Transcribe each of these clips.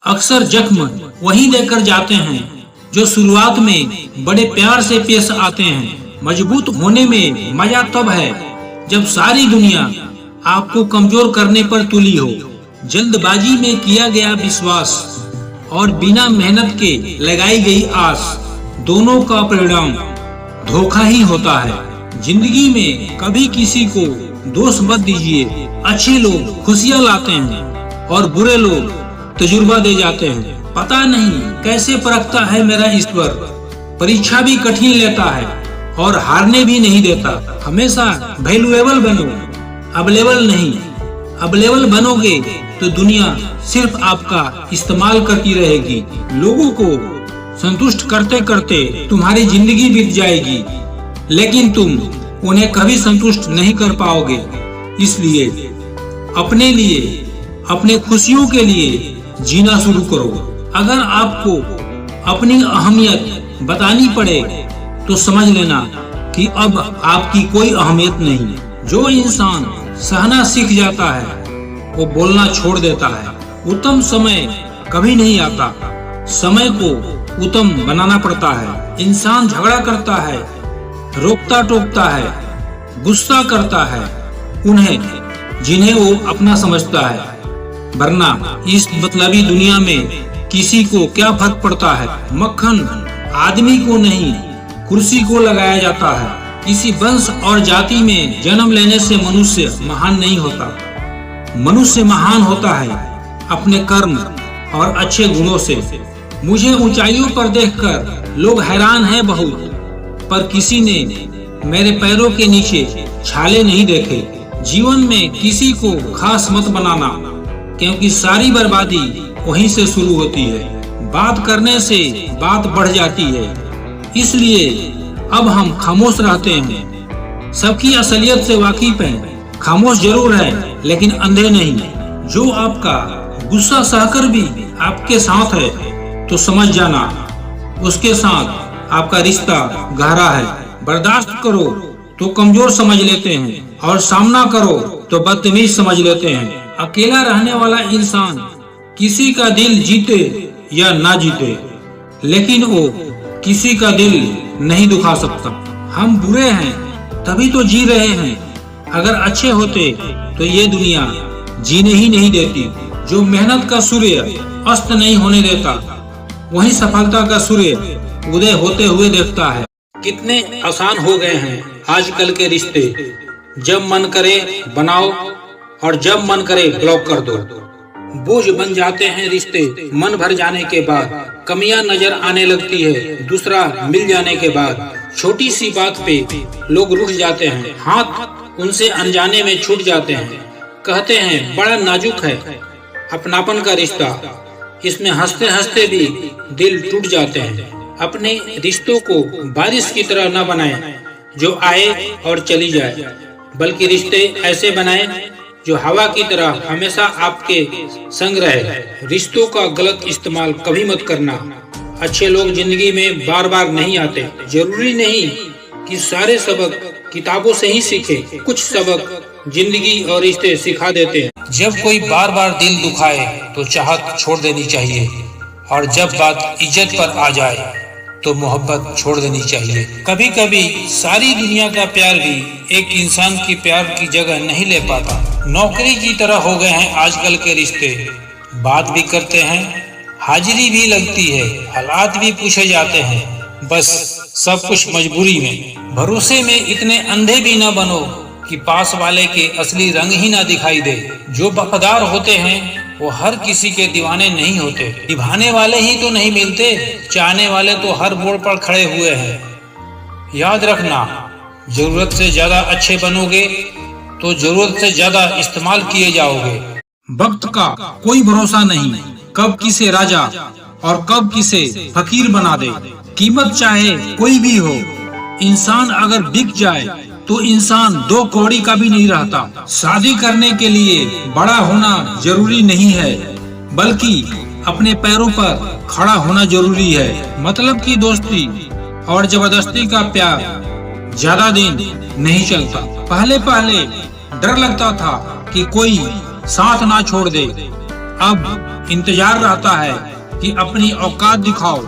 अक्सर जख्म वहीं देकर जाते हैं जो शुरुआत में बड़े प्यार से पेश आते हैं। मजबूत होने में मजा तब है जब सारी दुनिया आपको कमजोर करने पर तुली हो। जल्दबाजी में किया गया विश्वास और बिना मेहनत के लगाई गई आस, दोनों का परिणाम धोखा ही होता है। जिंदगी में कभी किसी को दोष मत दीजिए। अच्छे लोग खुशियाँ लाते हैं और बुरे लोग तजुर्बा दे जाते हैं। पता नहीं कैसे परखता है मेरा ईश्वर, परीक्षा भी कठिन लेता है और हारने भी नहीं देता। हमेशा वैल्यूएबल बनो, अवेलेबल नहीं। अवेलेबल बनोगे तो दुनिया सिर्फ आपका इस्तेमाल करती रहेगी। लोगों को संतुष्ट करते करते तुम्हारी जिंदगी बीत जाएगी, लेकिन तुम उन्हें कभी संतुष्ट नहीं कर पाओगे। इसलिए अपने लिए, अपने खुशियों के लिए जीना शुरू करो। अगर आपको अपनी अहमियत बतानी पड़े तो समझ लेना कि अब आपकी कोई अहमियत नहीं। जो इंसान सहना सीख जाता है वो बोलना छोड़ देता है। उत्तम समय कभी नहीं आता, समय को उत्तम बनाना पड़ता है। इंसान झगड़ा करता है, रोकता टोकता है, गुस्सा करता है उन्हें जिन्हें वो अपना समझता है, वरना इस मतलबी दुनिया में किसी को क्या फर्क पड़ता है। मक्खन आदमी को नहीं, कुर्सी को लगाया जाता है। किसी वंश और जाति में जन्म लेने से मनुष्य महान नहीं होता। मनुष्य महान होता है अपने कर्म और अच्छे गुणों से। मुझे ऊंचाइयों पर देखकर लोग हैरान हैं बहुत, पर किसी ने मेरे पैरों के नीचे छाले नहीं देखे। जीवन में किसी को खास मत बनाना, क्योंकि सारी बर्बादी वहीं से शुरू होती है। बात करने से बात बढ़ जाती है, इसलिए अब हम खामोश रहते हैं। सबकी असलियत से वाकिफ हैं, खामोश जरूर है लेकिन अंधे नहीं। जो आपका गुस्सा सहकर भी आपके साथ है तो समझ जाना उसके साथ आपका रिश्ता गहरा है। बर्दाश्त करो तो कमजोर समझ लेते हैं और सामना करो तो बदतमीज समझ लेते हैं। अकेला रहने वाला इंसान किसी का दिल जीते या ना जीते, लेकिन वो किसी का दिल नहीं दुखा सकता। हम बुरे हैं तभी तो जी रहे हैं। अगर अच्छे होते तो ये दुनिया जीने ही नहीं देती। जो मेहनत का सूर्य अस्त नहीं होने देता, वही सफलता का सूर्य उदय होते हुए देखता है। कितने आसान हो गए हैं आजकल के रिश्ते। जब मन करे बनाओ और जब मन करे ब्लॉक कर दो। बोझ बन जाते हैं रिश्ते मन भर जाने के बाद। कमियां नजर आने लगती है दूसरा मिल जाने के बाद। छोटी सी बात पे लोग रूठ जाते हैं, हाथ उनसे अनजाने में छूट जाते हैं। कहते हैं बड़ा नाजुक है अपनापन का रिश्ता, इसमें हंसते हंसते भी दिल टूट जाते हैं। अपने रिश्तों को बारिश की तरह न बनाएं जो आए और चली जाए, बल्कि रिश्ते ऐसे बनाएं जो हवा की तरह हमेशा आपके संग रहे। रिश्तों का गलत इस्तेमाल कभी मत करना। अच्छे लोग जिंदगी में बार बार नहीं आते। जरूरी नहीं कि सारे सबक किताबों से ही सीखे, कुछ सबक जिंदगी और रिश्ते सिखा देते हैं। जब कोई बार बार दिल दुखाए तो चाहत छोड़ देनी चाहिए, और जब बात इज्जत पर आ जाए तो मोहब्बत छोड़ देनी चाहिए। कभी कभी सारी दुनिया का प्यार भी एक इंसान की प्यार की जगह नहीं ले पाता। नौकरी की तरह हो गए हैं आजकल के रिश्ते। बात भी करते हैं, हाजिरी भी लगती है, हालात भी पूछे जाते हैं, बस सब कुछ मजबूरी में। भरोसे में इतने अंधे भी न बनो कि पास वाले के असली रंग ही ना दिखाई दे। जो वफादार होते हैं वो हर किसी के दीवाने नहीं होते। निभाने वाले ही तो नहीं मिलते, चाहने वाले तो हर मोड़ पर खड़े हुए हैं। याद रखना, जरूरत से ज्यादा अच्छे बनोगे तो जरूरत से ज्यादा इस्तेमाल किए जाओगे। वक्त का कोई भरोसा नहीं, कब किसे राजा और कब किसे फकीर बना दे। कीमत चाहे कोई भी हो, इंसान अगर बिक जाए तो इंसान 2 कौड़ी का भी नहीं रहता। शादी करने के लिए बड़ा होना जरूरी नहीं है, बल्कि अपने पैरों पर खड़ा होना जरूरी है। मतलब की दोस्ती और जबरदस्ती का प्यार ज्यादा दिन नहीं चलता। पहले पहले डर लगता था कि कोई साथ ना छोड़ दे, अब इंतजार रहता है कि अपनी औकात दिखाओ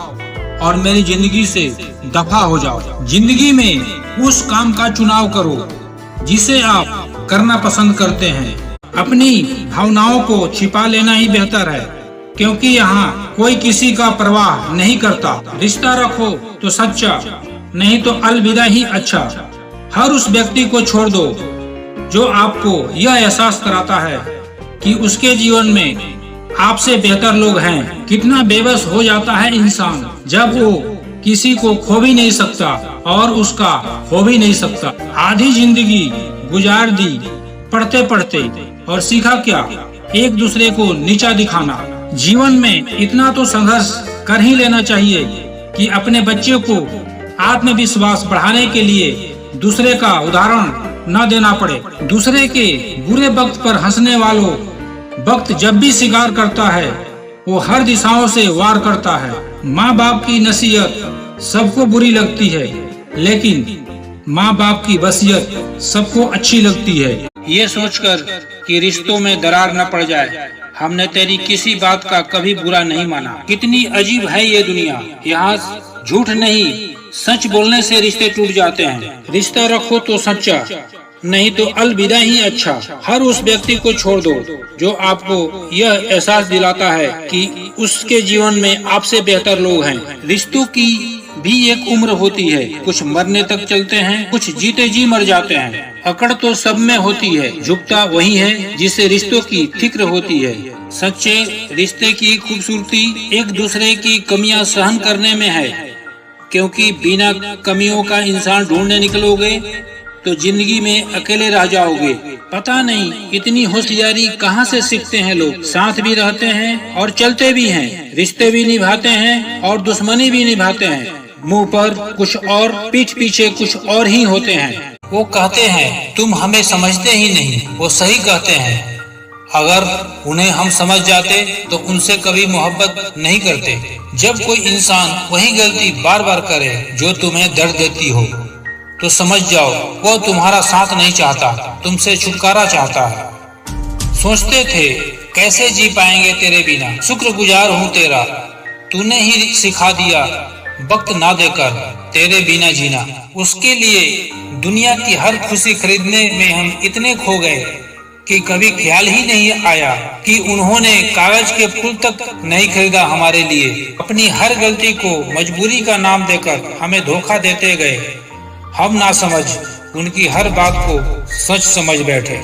और मेरी जिंदगी से दफा हो जाओ। जिंदगी में उस काम का चुनाव करो जिसे आप करना पसंद करते हैं। अपनी भावनाओं को छिपा लेना ही बेहतर है, क्योंकि यहाँ कोई किसी का परवाह नहीं करता। रिश्ता रखो तो सच्चा, नहीं तो अलविदा ही अच्छा। हर उस व्यक्ति को छोड़ दो जो आपको यह एहसास कराता है कि उसके जीवन में आपसे बेहतर लोग हैं। कितना बेबस हो जाता है इंसान जब वो किसी को खो भी नहीं सकता और उसका हो भी नहीं सकता। आधी जिंदगी गुजार दी पढ़ते पढ़ते, और सीखा क्या? एक दूसरे को नीचा दिखाना। जीवन में इतना तो संघर्ष कर ही लेना चाहिए कि अपने बच्चे को आत्मविश्वास बढ़ाने के लिए दूसरे का उदाहरण न देना पड़े। दूसरे के बुरे वक्त पर हंसने वालों वक्त जब भी शिकार करता है वो हर दिशाओं से वार करता है। माँ बाप की नसीहत सबको बुरी लगती है, लेकिन माँ बाप की वसीयत सबको अच्छी लगती है। ये सोचकर कि रिश्तों में दरार न पड़ जाए, हमने तेरी किसी बात का कभी बुरा नहीं माना। कितनी अजीब है ये दुनिया, यहाँ झूठ नहीं सच बोलने से रिश्ते टूट जाते हैं। रिश्ता रखो तो सच्चा, नहीं तो अलविदा ही अच्छा। हर उस व्यक्ति को छोड़ दो जो आपको यह एहसास दिलाता है कि उसके जीवन में आपसे बेहतर लोग हैं। रिश्तों की भी एक उम्र होती है, कुछ मरने तक चलते हैं, कुछ जीते जी मर जाते हैं। अकड़ तो सब में होती है, झुकता वही है जिसे रिश्तों की फिक्र होती है। सच्चे रिश्ते की खूबसूरती एक दूसरे की कमियां सहन करने में है, क्योंकि बिना कमियों का इंसान ढूंढने निकलोगे तो जिंदगी में अकेले रह जाओगे। पता नहीं इतनी होशियारी कहाँ से सीखते हैं लोग। साथ भी रहते हैं और चलते भी हैं, रिश्ते भी निभाते हैं और दुश्मनी भी निभाते हैं। मुंह पर कुछ और पीठ पीछे कुछ और ही होते हैं। वो कहते हैं तुम हमें समझते ही नहीं, वो सही कहते हैं। अगर उन्हें हम समझ जाते तो उनसे कभी मोहब्बत नहीं करते। जब कोई इंसान वही गलती बार बार करे जो तुम्हें दर्द देती हो, तो समझ जाओ वो तुम्हारा साथ नहीं चाहता, तुमसे छुटकारा चाहता है। सोचते थे कैसे जी पाएंगे तेरे बिना, शुक्रगुजार हूँ तेरा, तूने ही सिखा दिया वक्त ना देकर तेरे बिना जीना। उसके लिए दुनिया की हर खुशी खरीदने में हम इतने खो गए कि कभी ख्याल ही नहीं आया कि उन्होंने कागज के फूल तक नहीं खरीदा हमारे लिए। अपनी हर गलती को मजबूरी का नाम देकर हमें धोखा देते गए। हम ना समझ उनकी हर बात को सच समझ बैठे।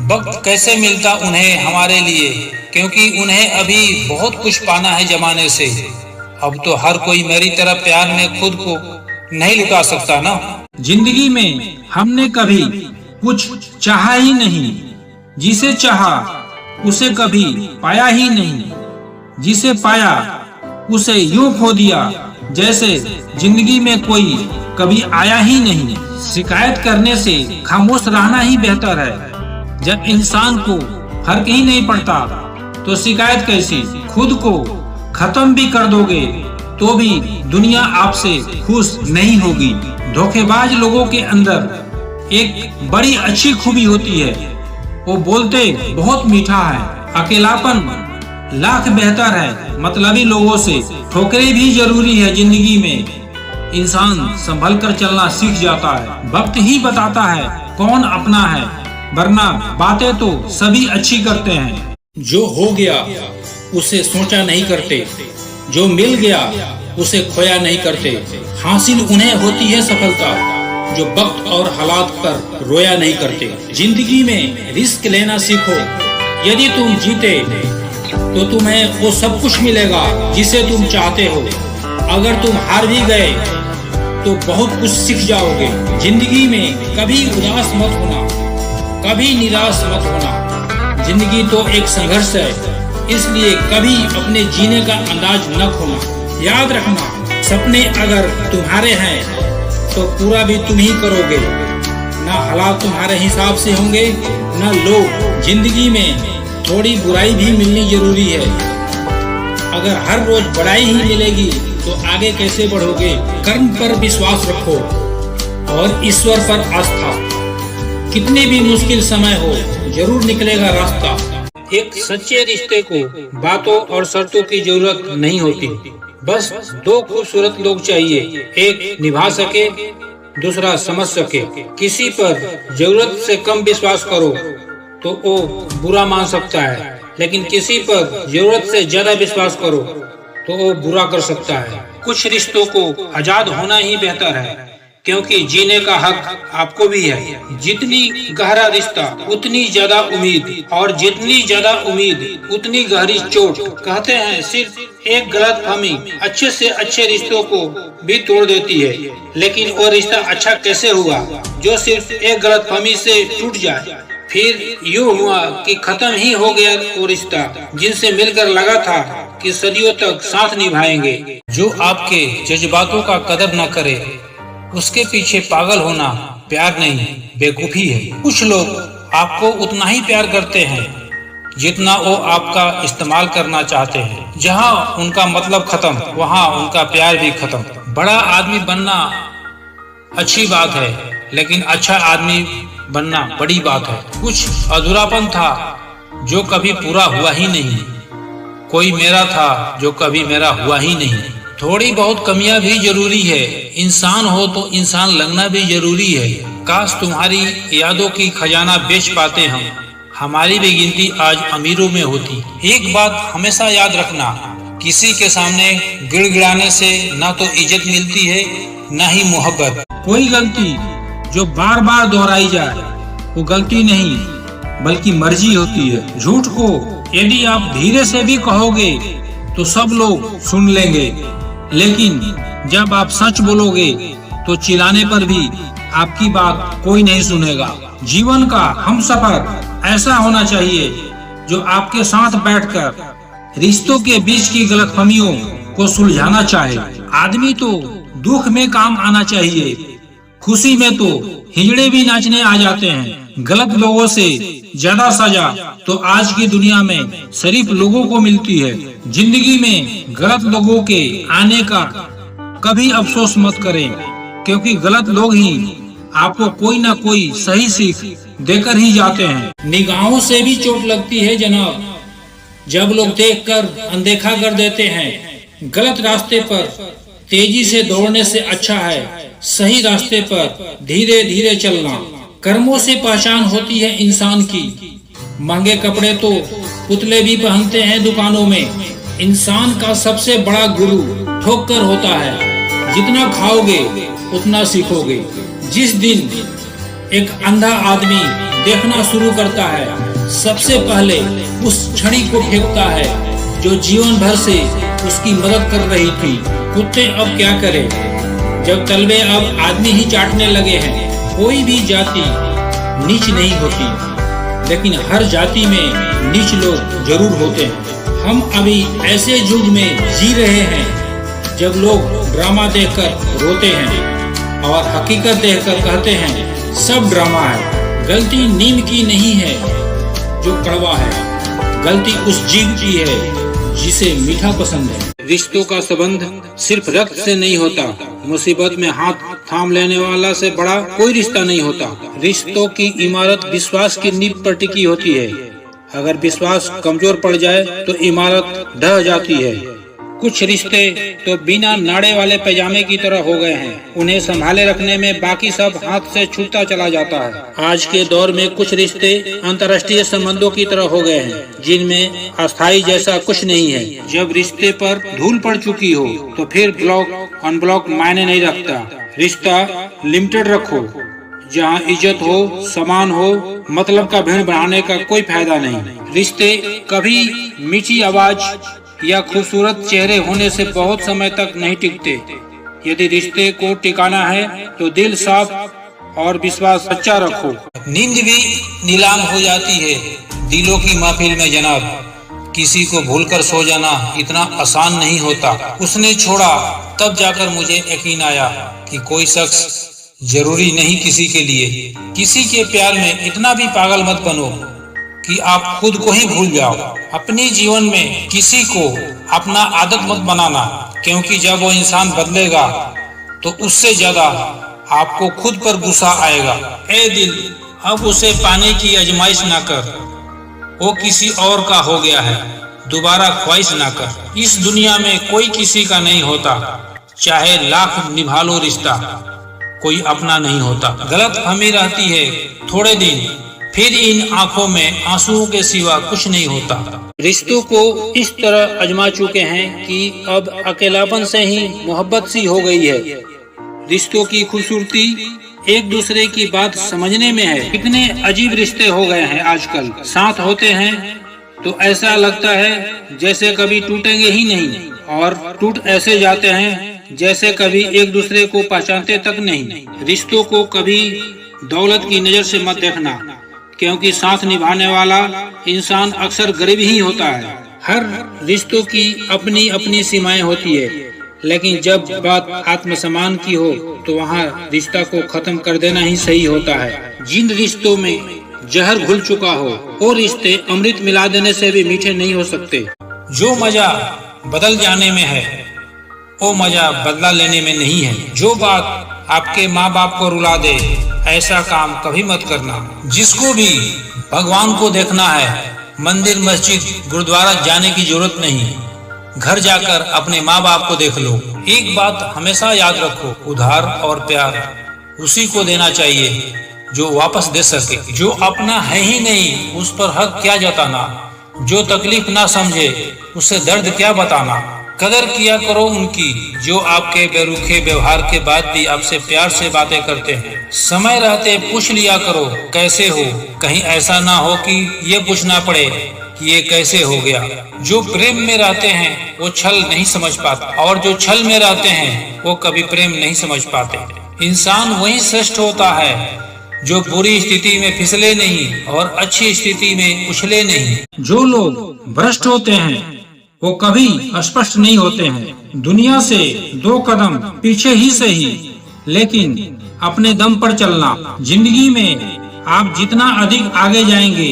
वक्त कैसे मिलता उन्हें हमारे लिए, क्योंकि उन्हें अभी बहुत कुछ पाना है जमाने से। अब तो हर कोई मेरी तरह प्यार में खुद को नहीं लुटा सकता ना। जिंदगी में हमने कभी कुछ चाहा ही नहीं, जिसे चाहा उसे कभी पाया ही नहीं, जिसे पाया उसे यूं खो दिया जैसे जिंदगी में कोई कभी आया ही नहीं। शिकायत करने से खामोश रहना ही बेहतर है। जब इंसान को फर्क ही नहीं पड़ता तो शिकायत कैसी। खुद को खत्म भी कर दोगे तो भी दुनिया आपसे खुश नहीं होगी। धोखेबाज लोगों के अंदर एक बड़ी अच्छी खूबी होती है, वो बोलते बहुत मीठा है। अकेलापन लाख बेहतर है मतलबी लोगों से। ठोकरें भी जरूरी है जिंदगी में, इंसान संभल कर चलना सीख जाता है। वक्त ही बताता है कौन अपना है, वरना बातें तो सभी अच्छी करते हैं। जो हो गया उसे सोचा नहीं करते, जो मिल गया उसे खोया नहीं करते। हासिल उन्हें होती है सफलता जो वक्त और हालात पर रोया नहीं करते। जिंदगी में रिस्क लेना सीखो। यदि तुम जीते तो तुम्हें वो सब कुछ मिलेगा जिसे तुम चाहते हो। अगर तुम हार भी गए तो बहुत कुछ सीख जाओगे। जिंदगी में कभी उदास मत होना, कभी निराश मत होना। जिंदगी तो एक संघर्ष है, इसलिए कभी अपने जीने का अंदाज न खोना। याद रखना, सपने अगर तुम्हारे हैं तो पूरा भी तुम ही करोगे। ना हालात तुम्हारे हिसाब से होंगे ना लोग। जिंदगी में थोड़ी बुराई भी मिलनी जरूरी है। अगर हर रोज बड़ाई ही मिलेगी तो आगे कैसे बढ़ोगे। कर्म पर विश्वास रखो और ईश्वर पर आस्था। कितने भी मुश्किल समय हो जरूर निकलेगा रास्ता। एक सच्चे रिश्ते को बातों और शर्तों की जरूरत नहीं होती, बस दो खूबसूरत लोग चाहिए, एक निभा सके, दूसरा समझ सके। किसी पर जरूरत से कम विश्वास करो तो वो बुरा मान सकता है, लेकिन किसी पर जरूरत से ज्यादा विश्वास करो तो वो बुरा कर सकता है। कुछ रिश्तों को आजाद होना ही बेहतर है, क्योंकि जीने का हक आपको भी है। जितनी गहरा रिश्ता उतनी ज्यादा उम्मीद, और जितनी ज्यादा उम्मीद उतनी गहरी चोट। कहते हैं सिर्फ एक गलतफहमी अच्छे से अच्छे रिश्तों को भी तोड़ देती है, लेकिन वो रिश्ता अच्छा कैसे हुआ जो सिर्फ एक गलतफहमी से टूट जाए। फिर यूँ हुआ कि खत्म ही हो गया वो रिश्ता जिनसे मिलकर लगा था कि सदियों तक साथ निभाएंगे। जो आपके जज्बातों का कदर न करे उसके पीछे पागल होना प्यार नहीं, बेवकूफी है। कुछ लोग आपको उतना ही प्यार करते हैं जितना वो आपका इस्तेमाल करना चाहते हैं। जहाँ उनका मतलब खत्म, वहाँ उनका प्यार भी खत्म। बड़ा आदमी बनना अच्छी बात है, लेकिन अच्छा आदमी बनना बड़ी बात है। कुछ अधूरापन था जो कभी पूरा हुआ ही नहीं, कोई मेरा था जो कभी मेरा हुआ ही नहीं। थोड़ी बहुत कमियां भी जरूरी है, इंसान हो तो इंसान लगना भी जरूरी है। काश तुम्हारी यादों की खजाना बेच पाते हम, हमारी भी गिनती आज अमीरों में होती। एक बात हमेशा याद रखना, किसी के सामने गिड़गिड़ाने से ना तो इज्जत मिलती है ना ही मोहब्बत। कोई गलती जो बार बार दोहराई जाए वो गलती नहीं बल्कि मर्जी होती है। झूठ को यदि आप धीरे से भी कहोगे तो सब लोग सुन लेंगे, लेकिन जब आप सच बोलोगे तो चिल्लाने पर भी आपकी बात कोई नहीं सुनेगा। जीवन का हमसफर ऐसा होना चाहिए जो आपके साथ बैठकर रिश्तों के बीच की गलतफहमियों को सुलझाना चाहे। आदमी तो दुख में काम आना चाहिए, खुशी में तो हिजड़े भी नाचने आ जाते हैं। गलत लोगों से ज्यादा सजा तो आज की दुनिया में शरीफ लोगों को मिलती है। जिंदगी में गलत लोगों के आने का कभी अफसोस मत करें, क्योंकि गलत लोग ही आपको कोई ना कोई सही सीख देकर ही जाते हैं। निगाहों से भी चोट लगती है जनाब, जब लोग देखकर अनदेखा कर देते हैं। गलत रास्ते पर तेजी से दौड़ने से अच्छा है सही रास्ते पर धीरे धीरे चलना। कर्मों से पहचान होती है इंसान की। महंगे कपड़े तो पुतले भी पहनते हैं दुकानों में। इंसान का सबसे बड़ा गुरु ठोकर होता है। जितना खाओगे उतना सीखोगे। जिस दिन एक अंधा आदमी देखना शुरू करता है, सबसे पहले उस छड़ी को फेंकता है जो जीवन भर से उसकी मदद कर रही थी। कुत्ते अब क्या करें जब तलवे अब आदमी ही चाटने लगे हैं। कोई भी जाति नीच नहीं होती, लेकिन हर जाति में नीच लोग जरूर होते हैं। हम अभी ऐसे युग में जी रहे हैं जब लोग ड्रामा देखकर रोते हैं और हकीकत देखकर कहते हैं सब ड्रामा है। गलती नीम की नहीं है जो कड़वा है, गलती उस जीव की है जिसे मीठा पसंद है। रिश्तों का संबंध सिर्फ रक्त से नहीं होता, मुसीबत में हाथ थाम लेने वाला से बड़ा कोई रिश्ता नहीं होता। रिश्तों की इमारत विश्वास की नींव पर टिकी होती है। अगर विश्वास कमजोर पड़ जाए तो इमारत ढह जाती है। कुछ रिश्ते तो बिना नाड़े वाले पैजामे की तरह हो गए हैं, उन्हें संभाले रखने में बाकी सब हाथ से छूटता चला जाता है। आज के दौर में कुछ रिश्ते अंतर्राष्ट्रीय संबंधों की तरह हो गए हैं, जिनमें अस्थायी जैसा कुछ नहीं है। जब रिश्ते पर धूल पड़ चुकी हो तो फिर ब्लॉक अनब्लॉक मायने नहीं रखता। रिश्ता लिमिटेड रखो, जहाँ इज्जत हो, सम्मान हो, मतलब का भीड़ बढ़ाने का कोई फायदा नहीं। रिश्ते कभी मीठी आवाज या खूबसूरत चेहरे होने से बहुत समय तक नहीं टिकते। यदि रिश्ते को टिकाना है तो दिल साफ और विश्वास सच्चा रखो। नींद भी नीलाम हो जाती है दिलों की महफिल में जनाब। किसी को भूलकर सो जाना इतना आसान नहीं होता। उसने छोड़ा तब जाकर मुझे यकीन आया कि कोई शख्स जरूरी नहीं किसी के लिए। किसी के प्यार में इतना भी पागल मत बनो कि आप खुद को ही भूल जाओ। अपने जीवन में किसी को अपना आदत मत बनाना, क्योंकि जब वो इंसान बदलेगा तो उससे ज्यादा आपको खुद पर गुस्सा आएगा। ए दिल, अब उसे पाने की आजमाइश ना कर, वो किसी और का हो गया है, दोबारा ख्वाहिश ना कर। इस दुनिया में कोई किसी का नहीं होता, चाहे लाख निभा लो रिश्ता, कोई अपना नहीं होता। गलतफहमी रहती है थोड़े दिन, फिर इन आंखों में आंसुओं के सिवा कुछ नहीं होता। रिश्तों को इस तरह आजमा चुके हैं कि अब अकेलापन से ही मोहब्बत सी हो गई है। रिश्तों की खूबसूरती एक दूसरे की बात समझने में है। कितने अजीब रिश्ते हो गए हैं आजकल। साथ होते हैं तो ऐसा लगता है जैसे कभी टूटेंगे ही नहीं, और टूट ऐसे जाते हैं जैसे कभी एक दूसरे को पहचानते तक नहीं। रिश्तों को कभी दौलत की नजर से मत देखना, क्योंकि साथ निभाने वाला इंसान अक्सर गरीब ही होता है। हर रिश्तों की अपनी अपनी सीमाएं होती है, लेकिन जब बात आत्मसम्मान की हो तो वहाँ रिश्ता को खत्म कर देना ही सही होता है। जिन रिश्तों में जहर घुल चुका हो वो रिश्ते अमृत मिला देने से भी मीठे नहीं हो सकते। जो मजा बदल जाने में है वो मजा बदला लेने में नहीं है। जो बात आपके माँ बाप को रुला दे ऐसा काम कभी मत करना। जिसको भी भगवान को देखना है मंदिर मस्जिद गुरुद्वारा जाने की जरूरत नहीं, घर जाकर अपने माँ बाप को देख लो। एक बात हमेशा याद रखो, उधार और प्यार उसी को देना चाहिए जो वापस दे सके। जो अपना है ही नहीं उस पर हक क्या जताना, जो तकलीफ ना समझे उससे दर्द क्या बताना। कदर किया करो उनकी जो आपके बेरुखे व्यवहार के बाद भी आपसे प्यार से बातें करते हैं। समय रहते पूछ लिया करो कैसे हो, कहीं ऐसा ना हो कि ये पूछना पड़े कि ये कैसे हो गया। जो प्रेम में रहते हैं वो छल नहीं समझ पाते, और जो छल में रहते हैं वो कभी प्रेम नहीं समझ पाते। इंसान वही श्रेष्ठ होता है जो बुरी स्थिति में फिसले नहीं और अच्छी स्थिति में उछले नहीं। जो लोग भ्रष्ट होते हैं वो कभी स्पष्ट नहीं होते हैं। दुनिया से 2 कदम पीछे ही सही, लेकिन अपने दम पर चलना। जिंदगी में आप जितना अधिक आगे जाएंगे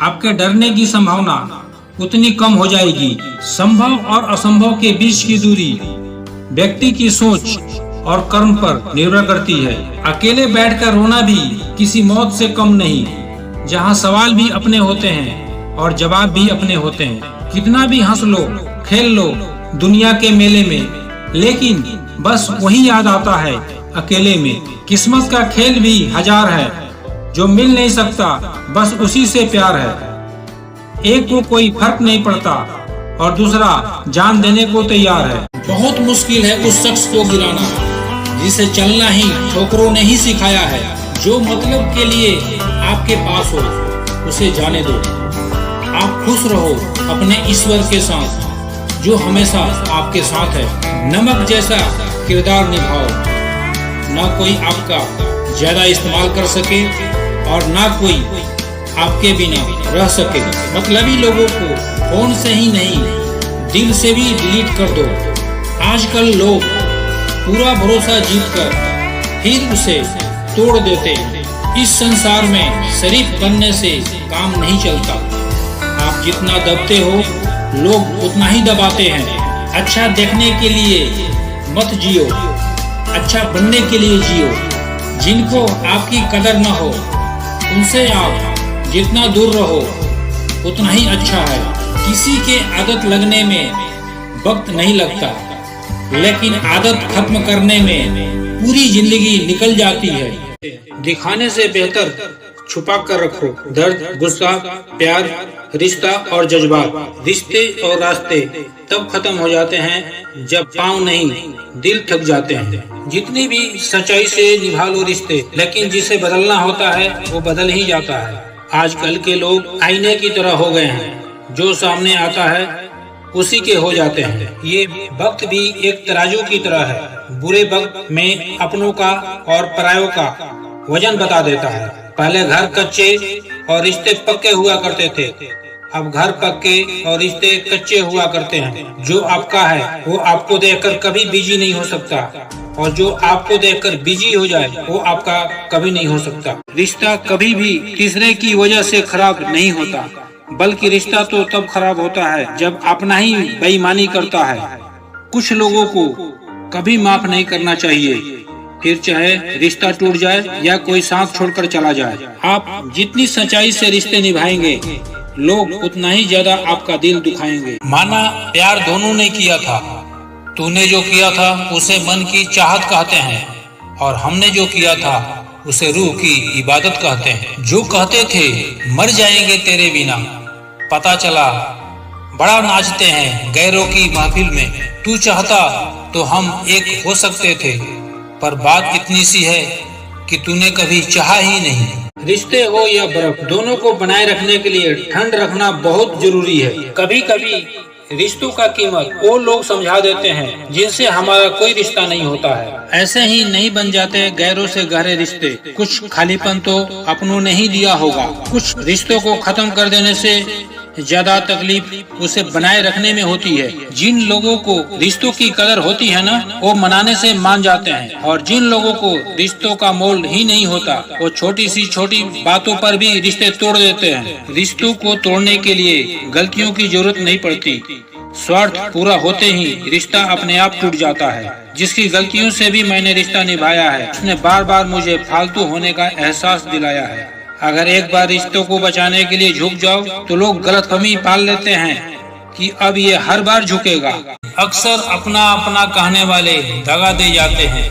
आपके डरने की संभावना उतनी कम हो जाएगी। संभव और असंभव के बीच की दूरी व्यक्ति की सोच और कर्म पर निर्भर करती है। अकेले बैठकर रोना भी किसी मौत से कम नहीं, जहां सवाल भी अपने होते हैं और जवाब भी अपने होते हैं। कितना भी हंस लो खेल लो दुनिया के मेले में, लेकिन बस वही याद आता है अकेले में। किस्मत का खेल भी हजार है, जो मिल नहीं सकता बस उसी से प्यार है। एक को कोई फर्क नहीं पड़ता और दूसरा जान देने को तैयार है। बहुत मुश्किल है उस शख्स को गिराना जिसे चलना ही ठोकरों ने ही सिखाया है। जो मतलब के लिए आपके पास हो उसे जाने दो। आप खुश रहो अपने ईश्वर के साथ जो हमेशा आपके साथ है। नमक जैसा किरदार निभाओ, ना कोई आपका ज्यादा इस्तेमाल कर सके और ना कोई आपके बिना रह सके। मतलबी लोगों को फोन से ही नहीं दिल से भी डिलीट कर दो। आजकल लोग पूरा भरोसा जीतकर फिर उसे तोड़ देते हैं। इस संसार में शरीफ बनने से काम नहीं चलता। आप जितना दबते हो लोग उतना ही दबाते हैं। अच्छा देखने के लिए मत जियो, अच्छा बनने के लिए जियो। जिनको आपकी कदर न हो उनसे आप जितना दूर रहो उतना ही अच्छा है। किसी के आदत लगने में वक्त नहीं लगता, लेकिन आदत खत्म करने में पूरी जिंदगी निकल जाती है। दिखाने से बेहतर छुपा कर रखो। दर्द, गुस्सा, प्यार, रिश्ता और जज्बात। रिश्ते और रास्ते तब खत्म हो जाते हैं जब पाँव नहीं दिल थक जाते हैं। जितनी भी सच्चाई से निभा लो रिश्ते, लेकिन जिसे बदलना होता है वो बदल ही जाता है। आजकल के लोग आईने की तरह हो गए हैं, जो सामने आता है उसी के हो जाते हैं। ये वक्त भी एक तराजू की तरह है, बुरे वक्त में अपनों का और परायों का वजन बता देता है। पहले घर कच्चे और रिश्ते पक्के हुआ करते थे, अब घर पक्के और रिश्ते कच्चे हुआ करते हैं। जो आपका है वो आपको देखकर कभी बिजी नहीं हो सकता, और जो आपको देखकर बिजी हो जाए वो आपका कभी नहीं हो सकता। रिश्ता कभी भी तीसरे की वजह से खराब नहीं होता, बल्कि रिश्ता तो तब खराब होता है जब अपना ही बेईमानी करता है। कुछ लोगों को कभी माफ नहीं करना चाहिए, फिर चाहे रिश्ता टूट जाए या कोई साथ छोड़कर चला जाए। आप जितनी सच्चाई से रिश्ते निभाएंगे लोग उतना ही ज्यादा आपका दिल दुखाएंगे। माना प्यार दोनों ने किया था, तूने जो किया था उसे मन की चाहत कहते हैं और हमने जो किया था उसे रूह की इबादत कहते हैं। जो कहते थे मर जाएंगे तेरे बिना, पता चला बड़ा नाचते हैं गैरों की महफिल में। तू चाहता तो हम एक हो सकते थे, पर बात इतनी सी है कि तूने कभी चाहा ही नहीं। रिश्ते हो या बर्फ, दोनों को बनाए रखने के लिए ठंड रखना बहुत जरूरी है। कभी कभी रिश्तों का कीमत वो लोग समझा देते हैं जिनसे हमारा कोई रिश्ता नहीं होता है। ऐसे ही नहीं बन जाते गैरों से गहरे रिश्ते। कुछ खालीपन तो अपनों ने ही दिया होगा। कुछ रिश्तों को खत्म कर देने से ज्यादा तकलीफ उसे बनाए रखने में होती है। जिन लोगों को रिश्तों की कदर होती है ना, वो मनाने से मान जाते हैं, और जिन लोगों को रिश्तों का मोल ही नहीं होता, वो छोटी सी छोटी बातों पर भी रिश्ते तोड़ देते हैं। रिश्तों को तोड़ने के लिए गलतियों की जरूरत नहीं पड़ती। स्वार्थ पूरा होते ही रिश्ता अपने आप टूट जाता है। जिसकी गलतियों से भी मैंने रिश्ता निभाया है, उसने बार बार मुझे फालतू होने का एहसास दिलाया है। अगर एक बार रिश्तों को बचाने के लिए झुक जाओ तो लोग गलतफहमी पाल लेते हैं कि अब ये हर बार झुकेगा। अक्सर अपना अपना कहने वाले दगा दे जाते हैं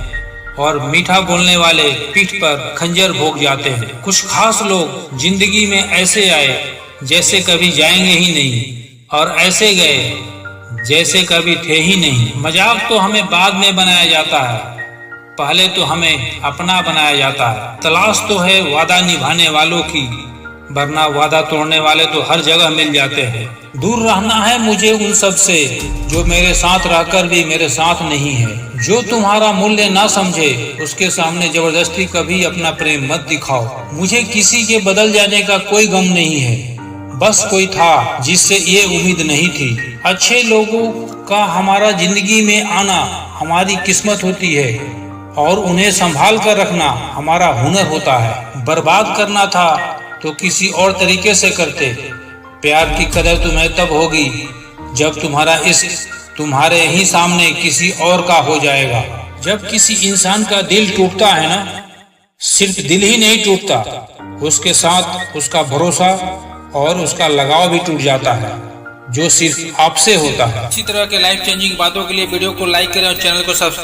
और मीठा बोलने वाले पीठ पर खंजर भोंक जाते हैं। कुछ खास लोग जिंदगी में ऐसे आए जैसे कभी जाएंगे ही नहीं, और ऐसे गए जैसे कभी थे ही नहीं। मजाक तो हमें बाद में बनाया जाता है, पहले तो हमें अपना बनाया जाता है। तलाश तो है वादा निभाने वालों की, वरना वादा तोड़ने वाले तो हर जगह मिल जाते हैं। दूर रहना है मुझे उन सब से जो मेरे साथ रहकर भी मेरे साथ नहीं है। जो तुम्हारा मूल्य ना समझे उसके सामने जबरदस्ती कभी अपना प्रेम मत दिखाओ। मुझे किसी के बदल जाने का कोई गम नहीं है, बस कोई था जिससे ये उम्मीद नहीं थी। अच्छे लोगों का हमारा जिंदगी में आना हमारी किस्मत होती है, और उन्हें संभाल कर रखना हमारा हुनर होता है। बर्बाद करना था तो किसी और तरीके से करते। प्यार की कदर तुम्हें तब होगी जब तुम्हारा इश्क तुम्हारे ही सामने किसी और का हो जाएगा। जब किसी इंसान का दिल टूटता है ना, सिर्फ दिल ही नहीं टूटता, उसके साथ उसका भरोसा और उसका लगाव भी टूट जाता है, जो सिर्फ आपसे होता है। इसी तरह के लाइफ चेंजिंग बातों के लिए वीडियो को लाइक करें और चैनल को सब्सक्राइब